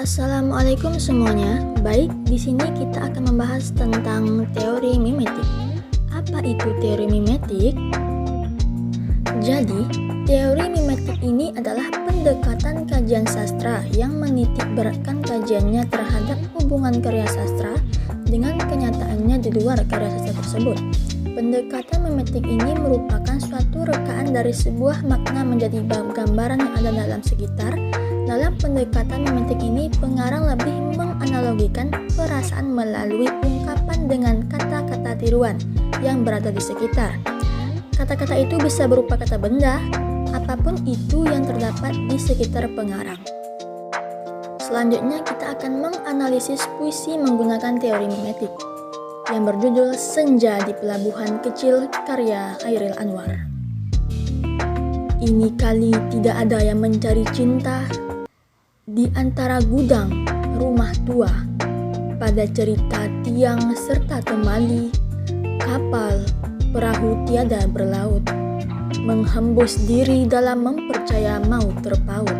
Assalamualaikum semuanya. Baik, di sini kita akan membahas tentang teori mimetik. Apa itu teori mimetik? Jadi, teori mimetik ini adalah pendekatan kajian sastra yang menitik beratkan kajiannya terhadap hubungan karya sastra dengan kenyataannya di luar karya sastra tersebut. Pendekatan mimetik ini merupakan suatu rekaan dari sebuah makna menjadi gambaran yang ada dalam sekitar. Dalam pendekatan mimetik ini, pengarang lebih menganalogikan perasaan melalui ungkapan dengan kata-kata tiruan yang berada di sekitar. Kata-kata itu bisa berupa kata benda, apapun itu yang terdapat di sekitar pengarang. Selanjutnya kita akan menganalisis puisi menggunakan teori mimetik yang berjudul Senja di Pelabuhan Kecil karya Chairil Anwar. Ini kali tidak ada yang mencari cinta di antara gudang rumah tua, pada cerita tiang serta temali, kapal perahu tiada berlaut, menghembus diri dalam mempercaya mau terpaut.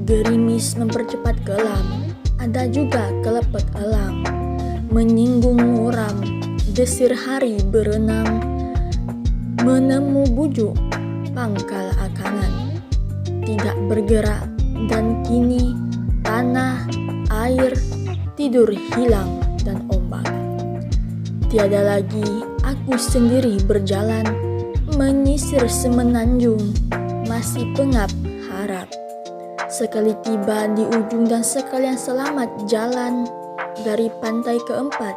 Gerimis mempercepat kelam, ada juga kelepek elang, menyinggung muram, desir hari berenang, menemu bujuk pangkal akanan, tidak bergerak. Dan kini tanah, air, tidur hilang dan ombak. Tiada lagi aku sendiri berjalan, menyisir semenanjung, masih pengap harap. Sekali tiba di ujung dan sekalian selamat jalan, dari pantai keempat,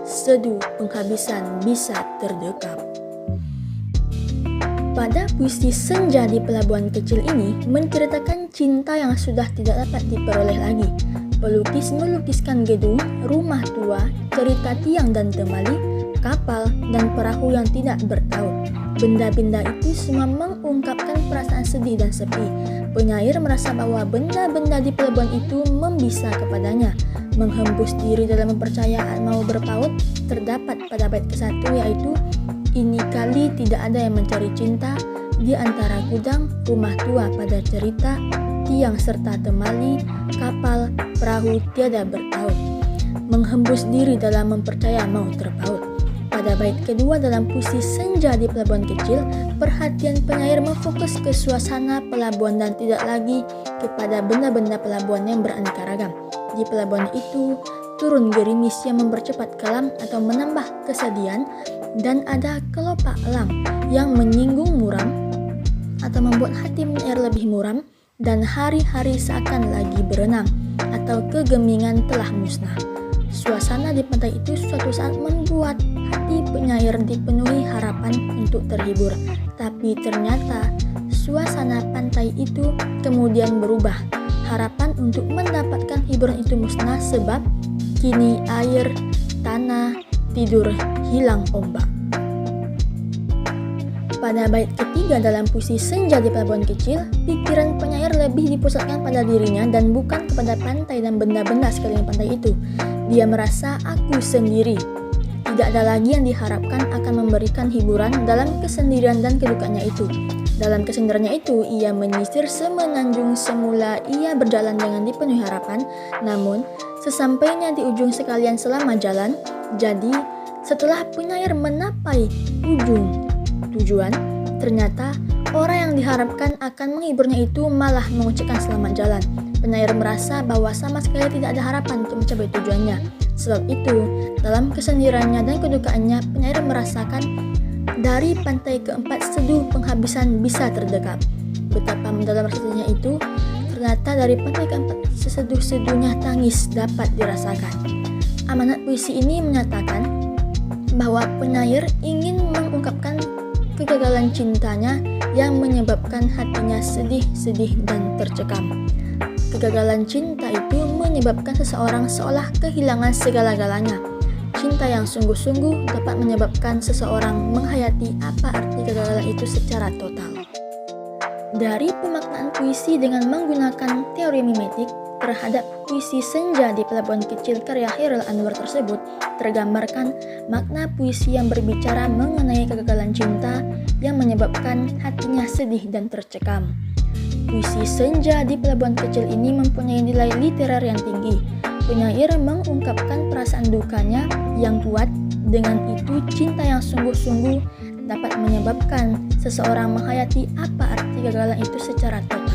seduh penghabisan bisa terdekap. Pada puisi Senja di Pelabuhan Kecil ini menceritakan cinta yang sudah tidak dapat diperoleh lagi. Pelukis melukiskan gedung, rumah tua, cerita tiang dan temali, kapal, dan perahu yang tidak bertaut. Benda-benda itu semua mengungkapkan perasaan sedih dan sepi. Penyair merasa bahwa benda-benda di pelabuhan itu membisa kepadanya. Menghembus diri dalam kepercayaan mau berpaut terdapat pada bait ke-1, yaitu ini kali tidak ada yang mencari cinta di antara gudang rumah tua pada cerita tiang serta temali, kapal perahu tiada bertaut, menghembus diri dalam mempercaya mau terpaut. Pada bait kedua dalam puisi Senja di Pelabuhan Kecil, perhatian penyair memfokus ke suasana pelabuhan dan tidak lagi kepada benda-benda pelabuhan yang beraneka ragam. Di pelabuhan itu turun gerimis yang mempercepat kelam atau menambah kesedihan, dan ada kelopak elang yang menyinggung muram atau membuat hati penyair lebih muram, dan hari-hari seakan lagi berenang atau kegemingan telah musnah. Suasana di pantai itu suatu saat membuat hati penyair dipenuhi harapan untuk terhibur, tapi ternyata suasana pantai itu kemudian berubah. Harapan untuk mendapatkan hiburan itu musnah sebab kini air, tanah, tidur hilang ombak. Pada bait ketiga dalam puisi Senja di Pelabuhan Kecil, pikiran penyair lebih dipusatkan pada dirinya dan bukan kepada pantai dan benda-benda sekeliling pantai itu. Dia merasa aku sendiri. Tidak ada lagi yang diharapkan akan memberikan hiburan dalam kesendirian dan kedukanya itu. Dalam kesendiriannya itu, ia menyisir semenanjung. Semula ia berjalan dengan dipenuhi harapan, namun sesampainya di ujung sekalian selama jalan. Jadi, setelah penyair menapai ujung tujuan, ternyata orang yang diharapkan akan menghiburnya itu malah mengucapkan selamat jalan. Penyair merasa bahwa sama sekali tidak ada harapan untuk mencapai tujuannya. Sebab itu, dalam kesendiriannya dan kedukaannya, penyair merasakan dari pantai keempat seduh penghabisan bisa terdekap. Betapa mendalam rasanya itu, ternyata dari pantai keempat seseduh-seduhnya tangis dapat dirasakan. Amanat puisi ini menyatakan bahwa penyair ingin mengungkapkan kegagalan cintanya yang menyebabkan hatinya sedih-sedih dan tercekam. Kegagalan cinta itu menyebabkan seseorang seolah kehilangan segala-galanya. Cinta yang sungguh-sungguh dapat menyebabkan seseorang menghayati apa arti kegagalan itu secara total. Dari pemaknaan puisi dengan menggunakan teori mimetik terhadap puisi Senja di Pelabuhan Kecil karya Chairil Anwar tersebut, tergambarkan makna puisi yang berbicara mengenai kegagalan cinta yang menyebabkan hatinya sedih dan tercekam. Puisi Senja di Pelabuhan Kecil ini mempunyai nilai literer yang tinggi. Penyair mengungkapkan perasaan dukanya yang kuat, dengan itu cinta yang sungguh-sungguh dapat menyebabkan seseorang menghayati apa arti kegagalan itu secara total.